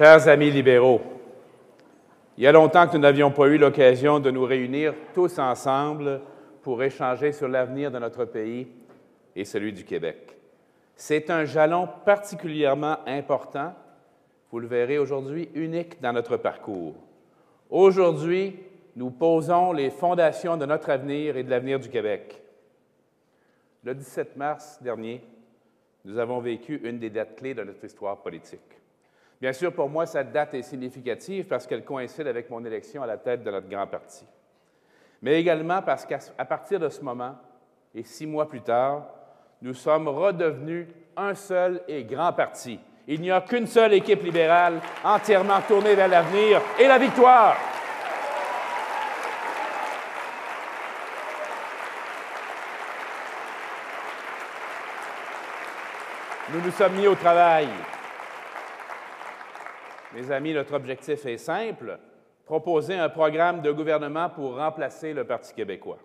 Chers amis libéraux, il y a longtemps que nous n'avions pas eu l'occasion de nous réunir tous ensemble pour échanger sur l'avenir de notre pays et celui du Québec. C'est un jalon particulièrement important, vous le verrez aujourd'hui, unique dans notre parcours. Aujourd'hui, nous posons les fondations de notre avenir et de l'avenir du Québec. Le 17 mars dernier, nous avons vécu une des dates clés de notre histoire politique. Bien sûr, pour moi, cette date est significative parce qu'elle coïncide avec mon élection à la tête de notre grand parti. Mais également parce qu'à partir de ce moment, et 6 mois plus tard, nous sommes redevenus un seul et grand parti. Il n'y a qu'une seule équipe libérale entièrement tournée vers l'avenir et la victoire. Nous nous sommes mis au travail. Mes amis, notre objectif est simple, proposer un programme de gouvernement pour remplacer le Parti québécois.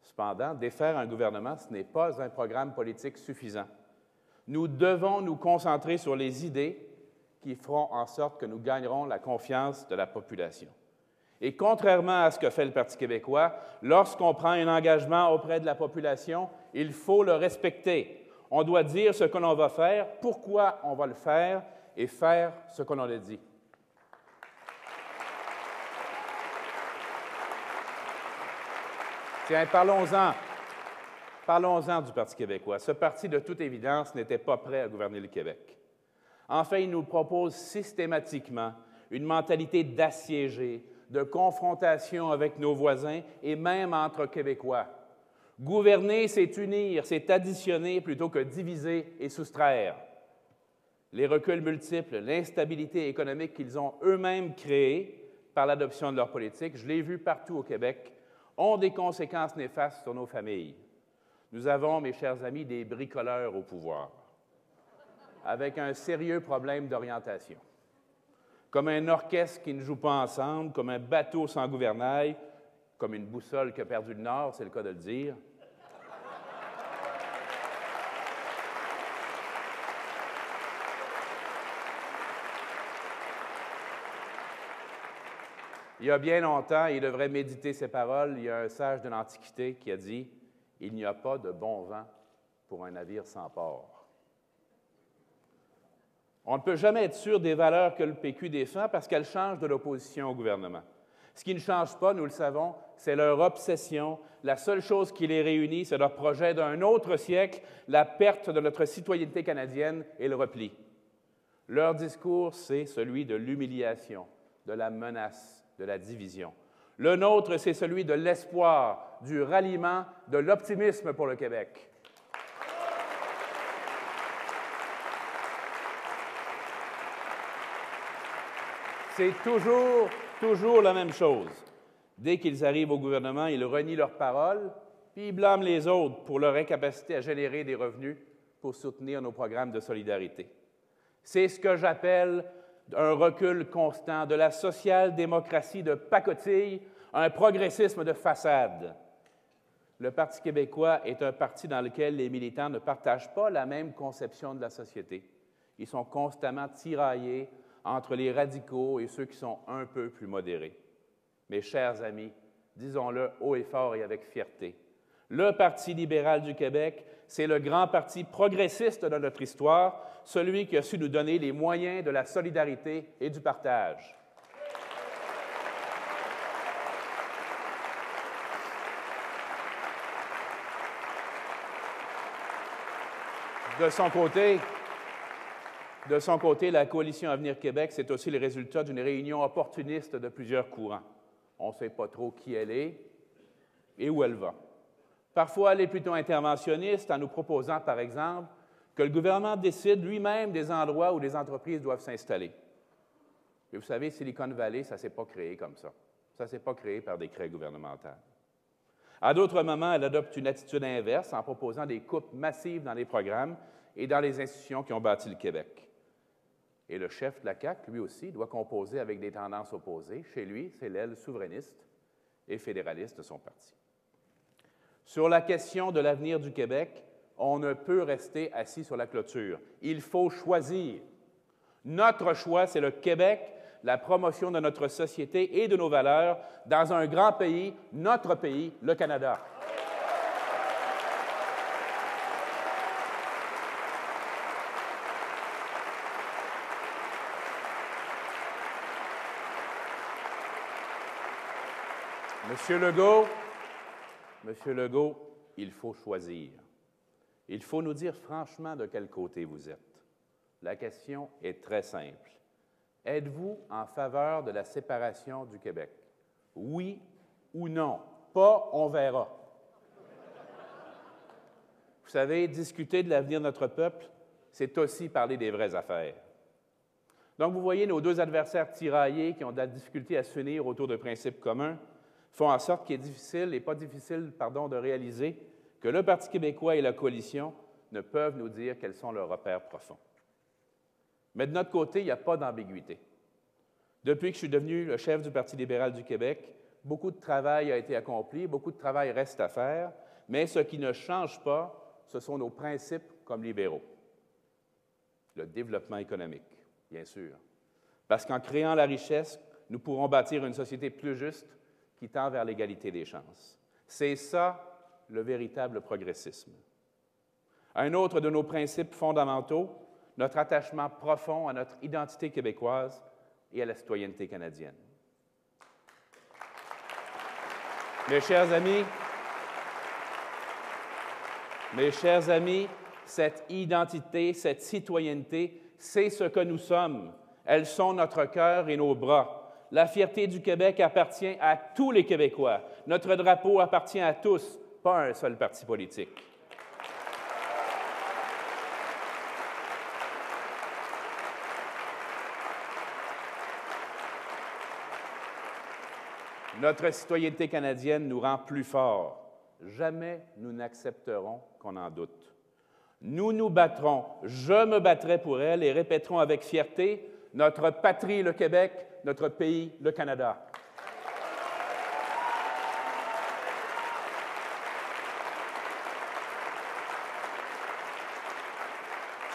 Cependant, défaire un gouvernement, ce n'est pas un programme politique suffisant. Nous devons nous concentrer sur les idées qui feront en sorte que nous gagnerons la confiance de la population. Et contrairement à ce que fait le Parti québécois, lorsqu'on prend un engagement auprès de la population, il faut le respecter. On doit dire ce que l'on va faire, pourquoi on va le faire, et faire ce qu'on en a dit. Tiens, parlons-en du Parti québécois. Ce parti, de toute évidence, n'était pas prêt à gouverner le Québec. Enfin, il nous propose systématiquement une mentalité d'assiéger, de confrontation avec nos voisins et même entre Québécois. Gouverner, c'est unir, c'est additionner plutôt que diviser et soustraire. Les reculs multiples, l'instabilité économique qu'ils ont eux-mêmes créée par l'adoption de leur politique, je l'ai vu partout au Québec, ont des conséquences néfastes sur nos familles. Nous avons, mes chers amis, des bricoleurs au pouvoir, avec un sérieux problème d'orientation. Comme un orchestre qui ne joue pas ensemble, comme un bateau sans gouvernail, comme une boussole qui a perdu le nord, c'est le cas de le dire. Il y a bien longtemps, il devrait méditer ces paroles, il y a un sage de l'Antiquité qui a dit « Il n'y a pas de bon vent pour un navire sans port ». On ne peut jamais être sûr des valeurs que le PQ défend parce qu'elles changent de l'opposition au gouvernement. Ce qui ne change pas, nous le savons, c'est leur obsession. La seule chose qui les réunit, c'est leur projet d'un autre siècle, la perte de notre citoyenneté canadienne et le repli. Leur discours, c'est celui de l'humiliation, de la menace, de la division. Le nôtre, c'est celui de l'espoir, du ralliement, de l'optimisme pour le Québec. C'est toujours la même chose. Dès qu'ils arrivent au gouvernement, ils renient leurs paroles, puis ils blâment les autres pour leur incapacité à générer des revenus pour soutenir nos programmes de solidarité. C'est ce que j'appelle un recul constant, de la social-démocratie de pacotille à un progressisme de façade. Le Parti québécois est un parti dans lequel les militants ne partagent pas la même conception de la société. Ils sont constamment tiraillés entre les radicaux et ceux qui sont un peu plus modérés. Mes chers amis, disons-le haut et fort et avec fierté, le Parti libéral du Québec, c'est le grand parti progressiste de notre histoire, celui qui a su nous donner les moyens de la solidarité et du partage. De son côté, la Coalition Avenir Québec, c'est aussi le résultat d'une réunion opportuniste de plusieurs courants. On ne sait pas trop qui elle est et où elle va. Parfois, elle est plutôt interventionniste en nous proposant, par exemple, que le gouvernement décide lui-même des endroits où les entreprises doivent s'installer. Et vous savez, Silicon Valley, ça ne s'est pas créé comme ça. Ça ne s'est pas créé par décret gouvernemental. À d'autres moments, elle adopte une attitude inverse en proposant des coupes massives dans les programmes et dans les institutions qui ont bâti le Québec. Et le chef de la CAQ, lui aussi, doit composer avec des tendances opposées. Chez lui, c'est l'aile souverainiste et fédéraliste de son parti. Sur la question de l'avenir du Québec, on ne peut rester assis sur la clôture. Il faut choisir. Notre choix, c'est le Québec, la promotion de notre société et de nos valeurs dans un grand pays, notre pays, le Canada. Monsieur Legault, il faut choisir. Il faut nous dire franchement de quel côté vous êtes. La question est très simple. Êtes-vous en faveur de la séparation du Québec? Oui ou non? Pas, on verra. Vous savez, discuter de l'avenir de notre peuple, c'est aussi parler des vraies affaires. Donc, vous voyez, nos deux adversaires tiraillés qui ont de la difficulté à s'unir autour de principes communs font en sorte qu'il est difficile, et pas difficile, de réaliser que le Parti québécois et la coalition ne peuvent nous dire quels sont leurs repères profonds. Mais de notre côté, il n'y a pas d'ambiguïté. Depuis que je suis devenu le chef du Parti libéral du Québec, beaucoup de travail a été accompli, beaucoup de travail reste à faire, mais ce qui ne change pas, ce sont nos principes comme libéraux. Le développement économique, bien sûr. Parce qu'en créant la richesse, nous pourrons bâtir une société plus juste qui tend vers l'égalité des chances. C'est ça, le véritable progressisme. Un autre de nos principes fondamentaux, notre attachement profond à notre identité québécoise et à la citoyenneté canadienne. Mes chers amis, cette identité, cette citoyenneté, c'est ce que nous sommes. Elles sont notre cœur et nos bras. La fierté du Québec appartient à tous les Québécois. Notre drapeau appartient à tous, pas à un seul parti politique. Notre citoyenneté canadienne nous rend plus forts. Jamais nous n'accepterons qu'on en doute. Nous nous battrons, je me battrai pour elle et répéterons avec fierté notre patrie, le Québec, notre pays, le Canada.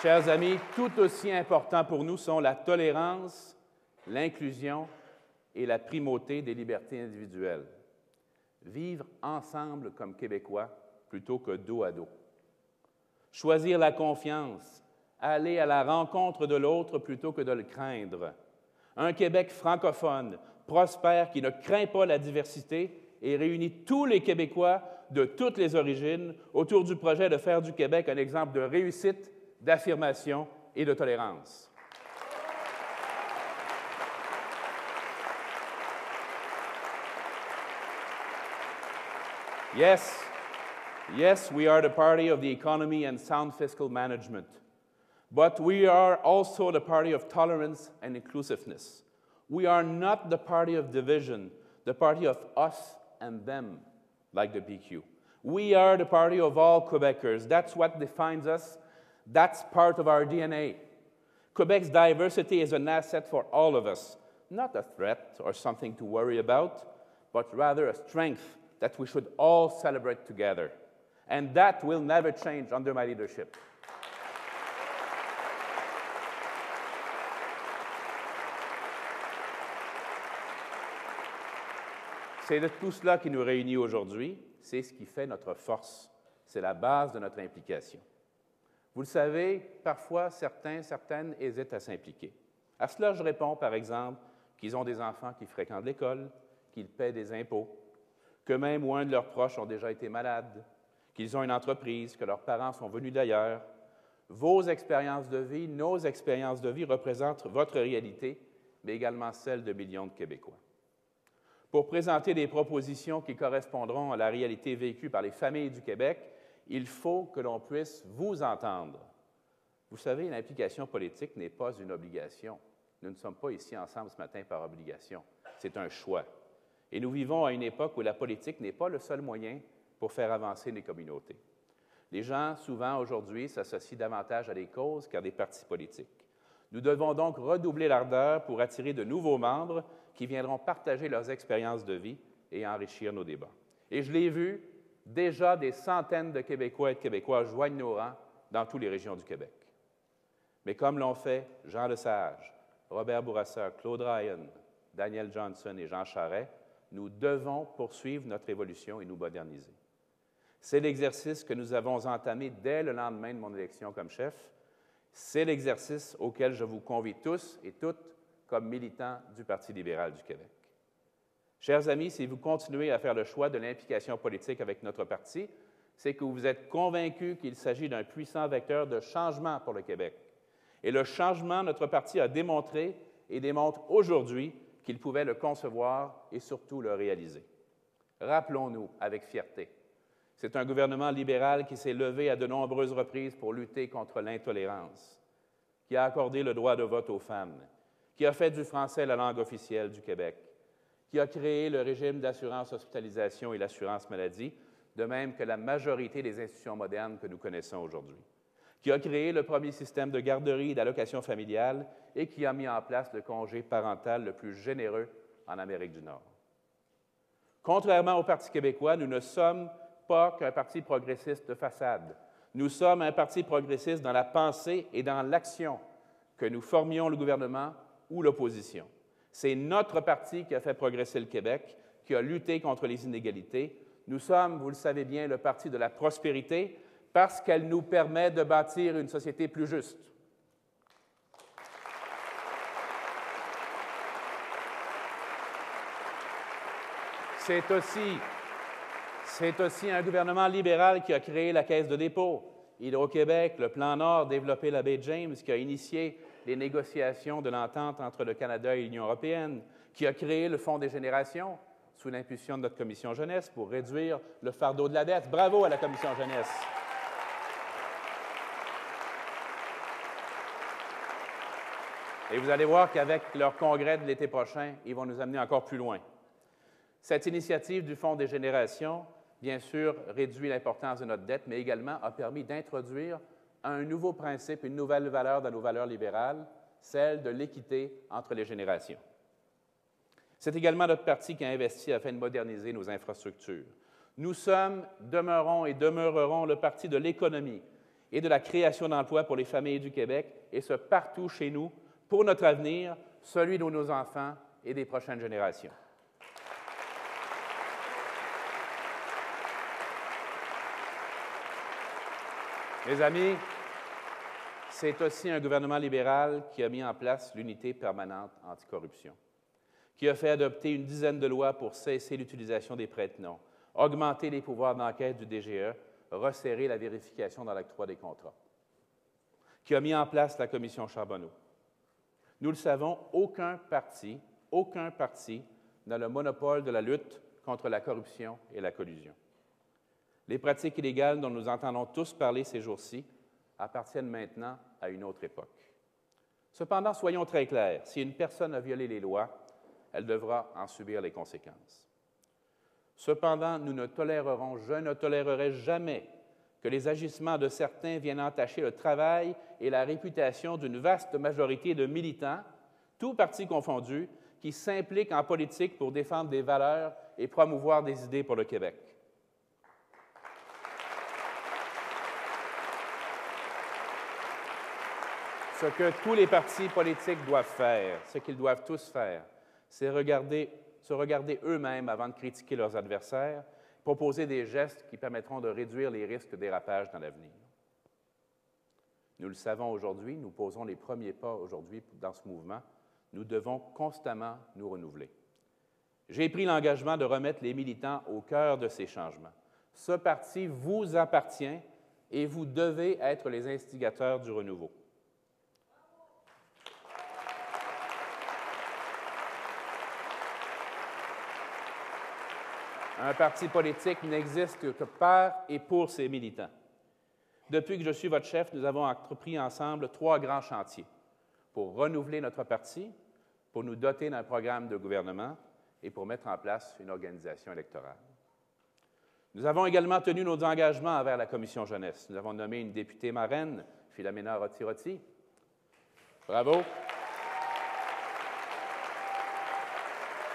Chers amis, tout aussi important pour nous sont la tolérance, l'inclusion et la primauté des libertés individuelles. Vivre ensemble comme Québécois plutôt que dos à dos. Choisir la confiance, aller à la rencontre de l'autre plutôt que de le craindre. Un Québec francophone, prospère, qui ne craint pas la diversité et réunit tous les Québécois de toutes les origines autour du projet de faire du Québec un exemple de réussite, d'affirmation et de tolérance. Yes, we are the party of the economy and sound fiscal management. But we are also the party of tolerance and inclusiveness. We are not the party of division, the party of us and them, like the PQ. We are the party of all Quebecers. That's what defines us. That's part of our DNA. Quebec's diversity is an asset for all of us, not a threat or something to worry about, but rather a strength that we should all celebrate together. And that will never change under my leadership. C'est de tout cela qui nous réunit aujourd'hui. C'est ce qui fait notre force. C'est la base de notre implication. Vous le savez, parfois, certaines hésitent à s'impliquer. À cela, je réponds, par exemple, qu'ils ont des enfants qui fréquentent l'école, qu'ils paient des impôts, que même un de leurs proches ont déjà été malades, qu'ils ont une entreprise, que leurs parents sont venus d'ailleurs. Vos expériences de vie, nos expériences de vie représentent votre réalité, mais également celle de millions de Québécois. Pour présenter des propositions qui correspondront à la réalité vécue par les familles du Québec, il faut que l'on puisse vous entendre. Vous savez, l'implication politique n'est pas une obligation. Nous ne sommes pas ici ensemble ce matin par obligation. C'est un choix. Et nous vivons à une époque où la politique n'est pas le seul moyen pour faire avancer les communautés. Les gens, souvent aujourd'hui, s'associent davantage à des causes qu'à des partis politiques. Nous devons donc redoubler l'ardeur pour attirer de nouveaux membres qui viendront partager leurs expériences de vie et enrichir nos débats. Et je l'ai vu, déjà des centaines de Québécois et de Québécois joignent nos rangs dans toutes les régions du Québec. Mais comme l'ont fait Jean Lesage, Robert Bourassa, Claude Ryan, Daniel Johnson et Jean Charest, nous devons poursuivre notre évolution et nous moderniser. C'est l'exercice que nous avons entamé dès le lendemain de mon élection comme chef. C'est l'exercice auquel je vous convie tous et toutes comme militants du Parti libéral du Québec. Chers amis, si vous continuez à faire le choix de l'implication politique avec notre parti, c'est que vous êtes convaincus qu'il s'agit d'un puissant vecteur de changement pour le Québec. Et le changement, notre parti a démontré et démontre aujourd'hui qu'il pouvait le concevoir et surtout le réaliser. Rappelons-nous avec fierté, c'est un gouvernement libéral qui s'est levé à de nombreuses reprises pour lutter contre l'intolérance, qui a accordé le droit de vote aux femmes, qui a fait du français la langue officielle du Québec, qui a créé le régime d'assurance hospitalisation et l'assurance maladie, de même que la majorité des institutions modernes que nous connaissons aujourd'hui, qui a créé le premier système de garderie et d'allocation familiale et qui a mis en place le congé parental le plus généreux en Amérique du Nord. Contrairement au Parti québécois, nous ne sommes pas qu'un parti progressiste de façade. Nous sommes un parti progressiste dans la pensée et dans l'action, que nous formions le gouvernement ou l'opposition. C'est notre parti qui a fait progresser le Québec, qui a lutté contre les inégalités. Nous sommes, vous le savez bien, le parti de la prospérité parce qu'elle nous permet de bâtir une société plus juste. C'est aussi un gouvernement libéral qui a créé la Caisse de dépôt, Hydro-Québec, le Plan Nord, développé la baie James, qui a initié les négociations de l'entente entre le Canada et l'Union européenne, qui a créé le Fonds des générations, sous l'impulsion de notre Commission jeunesse, pour réduire le fardeau de la dette. Bravo à la Commission jeunesse. Et vous allez voir qu'avec leur congrès de l'été prochain, ils vont nous amener encore plus loin. Cette initiative du Fonds des générations, bien sûr, réduit l'importance de notre dette, mais également a permis d'introduire un nouveau principe, une nouvelle valeur dans nos valeurs libérales, celle de l'équité entre les générations. C'est également notre parti qui a investi afin de moderniser nos infrastructures. Nous sommes, demeurons et demeurerons le parti de l'économie et de la création d'emplois pour les familles du Québec, et ce partout chez nous, pour notre avenir, celui de nos enfants et des prochaines générations. Mes amis, c'est aussi un gouvernement libéral qui a mis en place l'unité permanente anticorruption, qui a fait adopter une dizaine de lois pour cesser l'utilisation des prête-noms, augmenter les pouvoirs d'enquête du DGE, resserrer la vérification dans l'octroi des contrats, qui a mis en place la Commission Charbonneau. Nous le savons, aucun parti n'a le monopole de la lutte contre la corruption et la collusion. Les pratiques illégales dont nous entendons tous parler ces jours-ci appartiennent maintenant à une autre époque. Cependant, soyons très clairs, si une personne a violé les lois, elle devra en subir les conséquences. Cependant, je ne tolérerai jamais que les agissements de certains viennent entacher le travail et la réputation d'une vaste majorité de militants, tous partis confondus, qui s'impliquent en politique pour défendre des valeurs et promouvoir des idées pour le Québec. Ce que tous les partis politiques doivent faire, ce qu'ils doivent tous faire, c'est se regarder eux-mêmes avant de critiquer leurs adversaires, proposer des gestes qui permettront de réduire les risques de dérapage dans l'avenir. Nous le savons aujourd'hui, nous posons les premiers pas aujourd'hui dans ce mouvement. Nous devons constamment nous renouveler. J'ai pris l'engagement de remettre les militants au cœur de ces changements. Ce parti vous appartient et vous devez être les instigateurs du renouveau. Un parti politique n'existe que par et pour ses militants. Depuis que je suis votre chef, nous avons entrepris ensemble 3 grands chantiers pour renouveler notre parti, pour nous doter d'un programme de gouvernement et pour mettre en place une organisation électorale. Nous avons également tenu nos engagements envers la Commission jeunesse. Nous avons nommé une députée marraine, Philomena Roti-Roti. Bravo.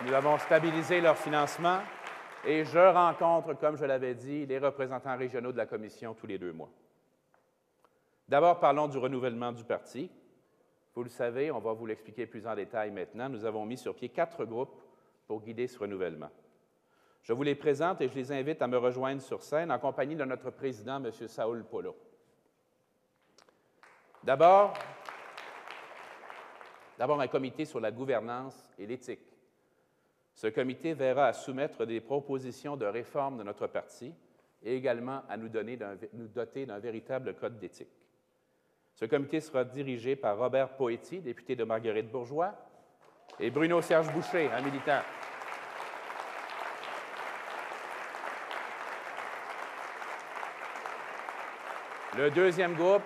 Nous avons stabilisé leur financement. Et je rencontre, comme je l'avais dit, les représentants régionaux de la Commission tous les 2 mois. D'abord, parlons du renouvellement du parti. Vous le savez, on va vous l'expliquer plus en détail maintenant, nous avons mis sur pied 4 groupes pour guider ce renouvellement. Je vous les présente et je les invite à me rejoindre sur scène en compagnie de notre président, M. Saúl Polo. D'abord, un comité sur la gouvernance et l'éthique. Ce comité verra à soumettre des propositions de réforme de notre parti et également à nous doter d'un véritable code d'éthique. Ce comité sera dirigé par Robert Poetti, député de Marguerite-Bourgeoys, et Bruno Serge Boucher, un militant. Le deuxième groupe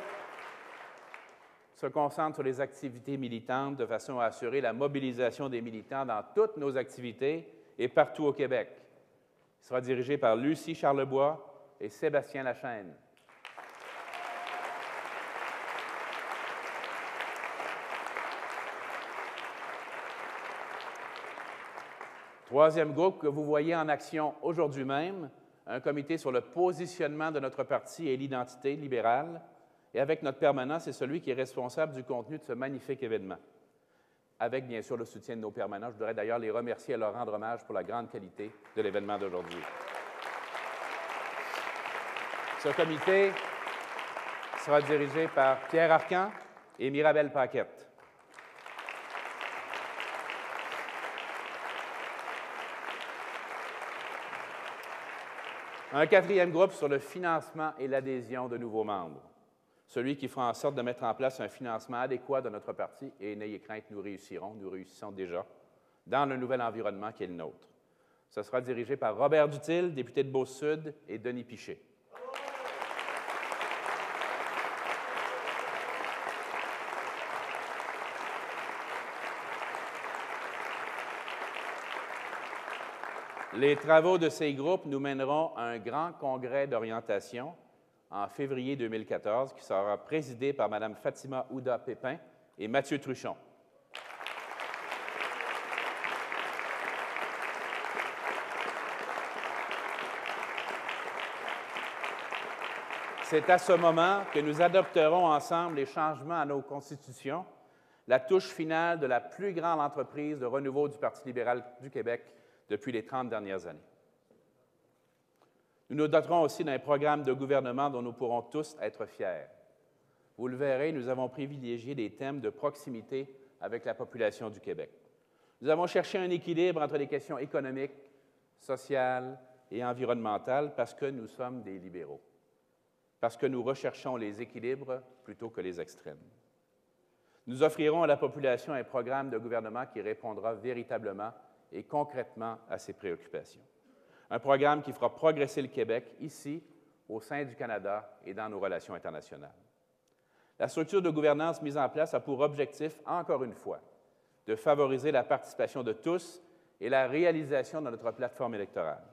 se concentre sur les activités militantes de façon à assurer la mobilisation des militants dans toutes nos activités et partout au Québec. Il sera dirigé par Lucie Charlebois et Sébastien Lachaine. Troisième groupe que vous voyez en action aujourd'hui même, un comité sur le positionnement de notre parti et l'identité libérale. Et avec notre permanent, c'est celui qui est responsable du contenu de ce magnifique événement. Avec, bien sûr, le soutien de nos permanents. Je voudrais d'ailleurs les remercier et leur rendre hommage pour la grande qualité de l'événement d'aujourd'hui. Ce comité sera dirigé par Pierre Arcan et Mirabelle Paquette. Un quatrième groupe sur le financement et l'adhésion de nouveaux membres. Celui qui fera en sorte de mettre en place un financement adéquat de notre parti, et n'ayez crainte, nous réussissons déjà, dans le nouvel environnement qui est le nôtre. Ce sera dirigé par Robert Dutil, député de Beauce-Sud, et Denis Piché. Les travaux de ces groupes nous mèneront à un grand congrès d'orientation en février 2014 qui sera présidé par Mme Fatima Ouda-Pépin et Mathieu Truchon. C'est à ce moment que nous adopterons ensemble les changements à nos constitutions, la touche finale de la plus grande entreprise de renouveau du Parti libéral du Québec depuis les 30 dernières années. Nous nous doterons aussi d'un programme de gouvernement dont nous pourrons tous être fiers. Vous le verrez, nous avons privilégié des thèmes de proximité avec la population du Québec. Nous avons cherché un équilibre entre les questions économiques, sociales et environnementales parce que nous sommes des libéraux, parce que nous recherchons les équilibres plutôt que les extrêmes. Nous offrirons à la population un programme de gouvernement qui répondra véritablement et concrètement à ses préoccupations. Un programme qui fera progresser le Québec ici, au sein du Canada et dans nos relations internationales. La structure de gouvernance mise en place a pour objectif, encore une fois, de favoriser la participation de tous et la réalisation de notre plateforme électorale.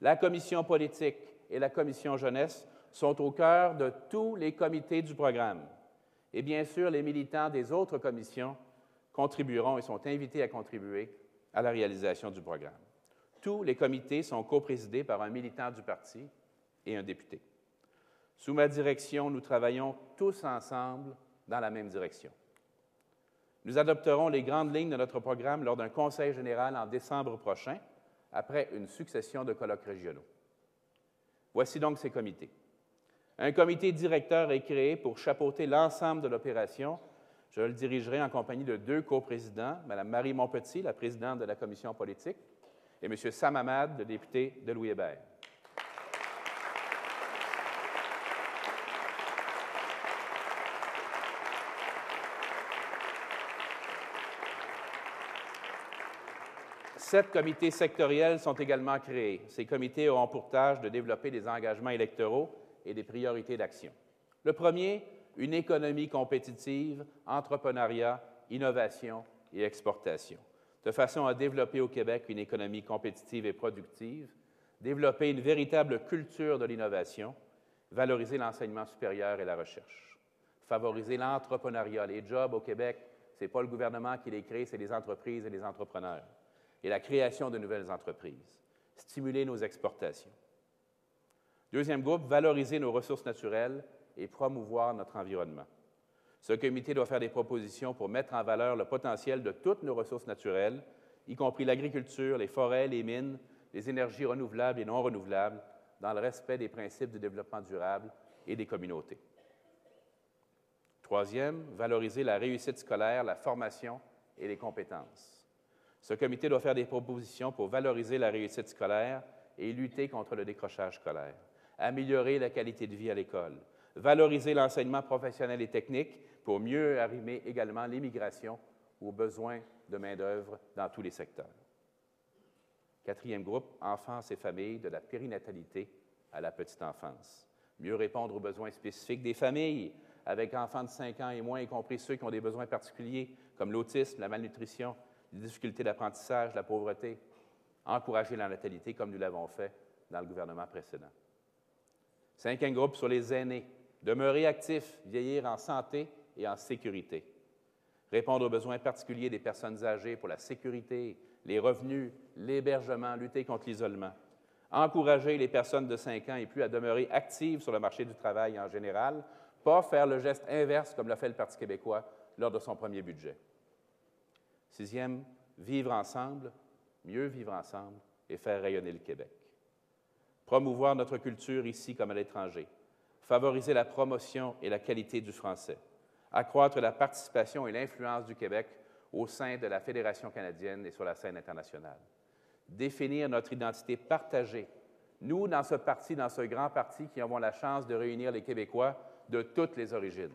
La commission politique et la commission jeunesse sont au cœur de tous les comités du programme. Et bien sûr, les militants des autres commissions contribueront et sont invités à contribuer à la réalisation du programme. Tous les comités sont coprésidés par un militant du parti et un député. Sous ma direction, nous travaillons tous ensemble dans la même direction. Nous adopterons les grandes lignes de notre programme lors d'un conseil général en décembre prochain, après une succession de colloques régionaux. Voici donc ces comités. Un comité directeur est créé pour chapeauter l'ensemble de l'opération. Je le dirigerai en compagnie de 2 coprésidents, Mme Marie Montpetit, la présidente de la commission politique, et M. Sam Hamad, le député de Louis-Hébert. Sept comités sectoriels sont également créés. Ces comités auront pour tâche de développer des engagements électoraux et des priorités d'action. Le premier, une économie compétitive, entrepreneuriat, innovation et exportation, de façon à développer au Québec une économie compétitive et productive, développer une véritable culture de l'innovation, valoriser l'enseignement supérieur et la recherche, favoriser l'entrepreneuriat. Les jobs au Québec, ce n'est pas le gouvernement qui les crée, c'est les entreprises et les entrepreneurs. Et la création de nouvelles entreprises, stimuler nos exportations. Deuxième groupe, valoriser nos ressources naturelles et promouvoir notre environnement. Ce comité doit faire des propositions pour mettre en valeur le potentiel de toutes nos ressources naturelles, y compris l'agriculture, les forêts, les mines, les énergies renouvelables et non renouvelables, dans le respect des principes du développement durable et des communautés. Troisième, valoriser la réussite scolaire, la formation et les compétences. Ce comité doit faire des propositions pour valoriser la réussite scolaire et lutter contre le décrochage scolaire, améliorer la qualité de vie à l'école, valoriser l'enseignement professionnel et technique pour mieux arrimer également l'immigration aux besoins de main-d'œuvre dans tous les secteurs. Quatrième groupe, enfance et familles, de la périnatalité à la petite enfance. Mieux répondre aux besoins spécifiques des familles avec enfants de 5 ans et moins, y compris ceux qui ont des besoins particuliers comme l'autisme, la malnutrition, les difficultés d'apprentissage, la pauvreté. Encourager la natalité comme nous l'avons fait dans le gouvernement précédent. Cinquième groupe, sur les aînés. Demeurer actifs, vieillir en santé et en sécurité. Répondre aux besoins particuliers des personnes âgées pour la sécurité, les revenus, l'hébergement, lutter contre l'isolement. Encourager les personnes de 5 ans et plus à demeurer actives sur le marché du travail en général, pas faire le geste inverse comme l'a fait le Parti québécois lors de son premier budget. Sixième, vivre ensemble, mieux vivre ensemble et faire rayonner le Québec. Promouvoir notre culture ici comme à l'étranger. Favoriser la promotion et la qualité du français. Accroître la participation et l'influence du Québec au sein de la Fédération canadienne et sur la scène internationale. Définir notre identité partagée. Nous, dans ce parti, dans ce grand parti, qui avons la chance de réunir les Québécois de toutes les origines.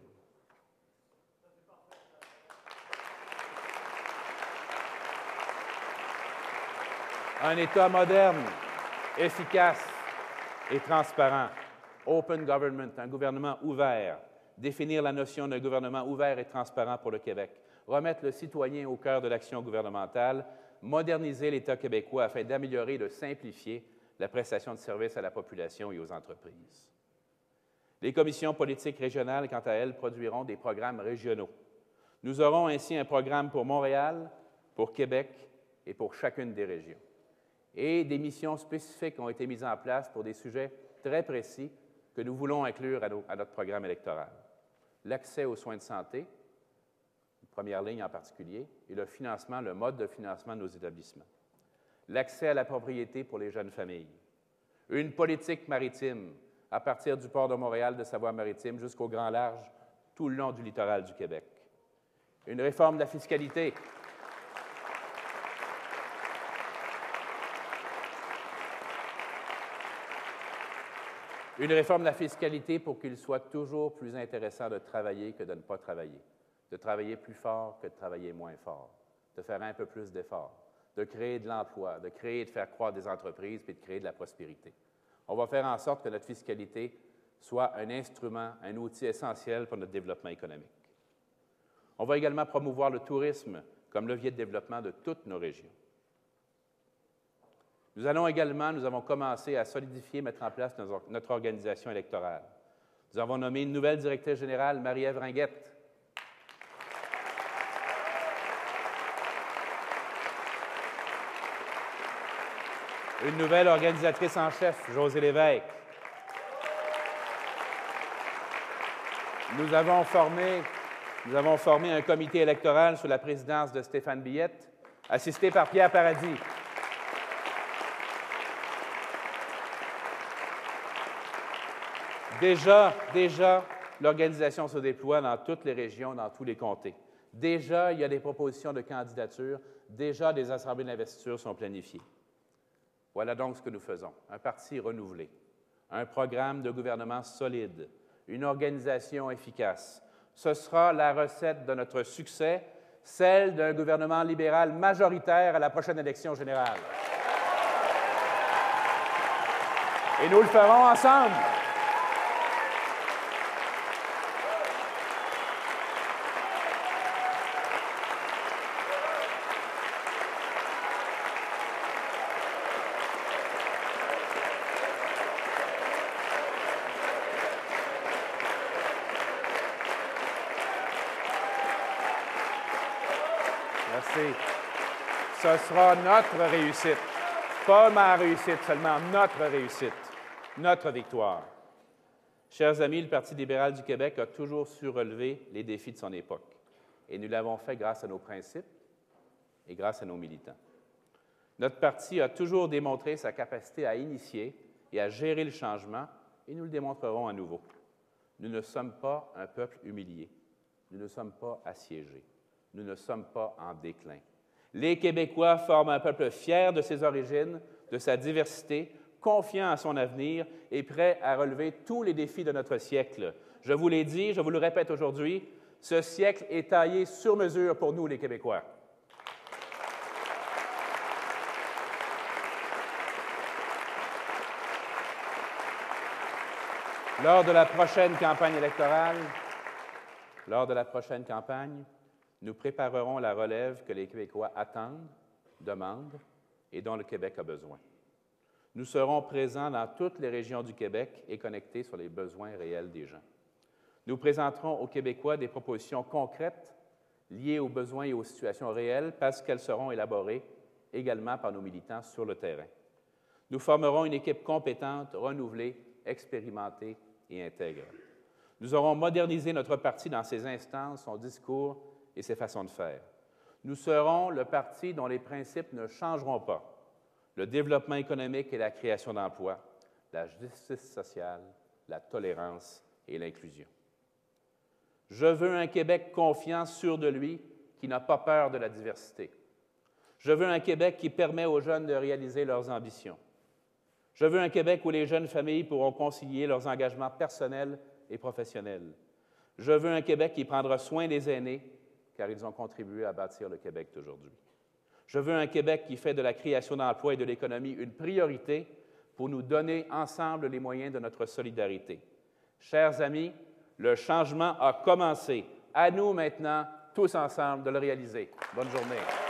Un État moderne, efficace et transparent. Open government, un gouvernement ouvert. Définir la notion d'un gouvernement ouvert et transparent pour le Québec. Remettre le citoyen au cœur de l'action gouvernementale. Moderniser l'État québécois afin d'améliorer et de simplifier la prestation de services à la population et aux entreprises. Les commissions politiques régionales, quant à elles, produiront des programmes régionaux. Nous aurons ainsi un programme pour Montréal, pour Québec et pour chacune des régions. Et des missions spécifiques ont été mises en place pour des sujets très précis que nous voulons inclure à notre programme électoral. L'accès aux soins de santé, première ligne en particulier, et le financement, le mode de financement de nos établissements. L'accès à la propriété pour les jeunes familles. Une politique maritime à partir du port de Montréal, de Savoie-Maritime, jusqu'au grand large, tout le long du littoral du Québec. Une réforme de la fiscalité. Une réforme de la fiscalité pour qu'il soit toujours plus intéressant de travailler que de ne pas travailler, de travailler plus fort que de travailler moins fort, de faire un peu plus d'efforts, de créer de l'emploi, de créer et de faire croître des entreprises puis de créer de la prospérité. On va faire en sorte que notre fiscalité soit un instrument, un outil essentiel pour notre développement économique. On va également promouvoir le tourisme comme levier de développement de toutes nos régions. Nous avons commencé à solidifier, mettre en place notre organisation électorale. Nous avons nommé une nouvelle directrice générale, Marie-Ève Ringuette. Une nouvelle organisatrice en chef, Josée Lévesque. Nous avons formé un comité électoral sous la présidence de Stéphane Billette, assisté par Pierre Paradis. Déjà, l'organisation se déploie dans toutes les régions, dans tous les comtés. Déjà, il y a des propositions de candidature. Déjà, des assemblées d'investiture sont planifiées. Voilà donc ce que nous faisons. Un parti renouvelé, un programme de gouvernement solide, une organisation efficace. Ce sera la recette de notre succès, celle d'un gouvernement libéral majoritaire à la prochaine élection générale. Et nous le ferons ensemble. Merci. Ce sera notre réussite. Pas ma réussite seulement, notre réussite, notre victoire. Chers amis, le Parti libéral du Québec a toujours su relever les défis de son époque. Et nous l'avons fait grâce à nos principes et grâce à nos militants. Notre parti a toujours démontré sa capacité à initier et à gérer le changement, et nous le démontrerons à nouveau. Nous ne sommes pas un peuple humilié. Nous ne sommes pas assiégés. Nous ne sommes pas en déclin. Les Québécois forment un peuple fier de ses origines, de sa diversité, confiant à son avenir et prêt à relever tous les défis de notre siècle. Je vous l'ai dit, je vous le répète aujourd'hui, ce siècle est taillé sur mesure pour nous, les Québécois. Lors de la prochaine campagne électorale, nous préparerons la relève que les Québécois attendent, demandent et dont le Québec a besoin. Nous serons présents dans toutes les régions du Québec et connectés sur les besoins réels des gens. Nous présenterons aux Québécois des propositions concrètes liées aux besoins et aux situations réelles parce qu'elles seront élaborées également par nos militants sur le terrain. Nous formerons une équipe compétente, renouvelée, expérimentée et intègre. Nous aurons modernisé notre parti dans ses instances, son discours et ses façons de faire. Nous serons le parti dont les principes ne changeront pas. Le développement économique et la création d'emplois, la justice sociale, la tolérance et l'inclusion. Je veux un Québec confiant, sûr de lui, qui n'a pas peur de la diversité. Je veux un Québec qui permet aux jeunes de réaliser leurs ambitions. Je veux un Québec où les jeunes familles pourront concilier leurs engagements personnels et professionnels. Je veux un Québec qui prendra soin des aînés, car ils ont contribué à bâtir le Québec d'aujourd'hui. Je veux un Québec qui fait de la création d'emplois et de l'économie une priorité pour nous donner ensemble les moyens de notre solidarité. Chers amis, le changement a commencé. À nous maintenant, tous ensemble, de le réaliser. Bonne journée.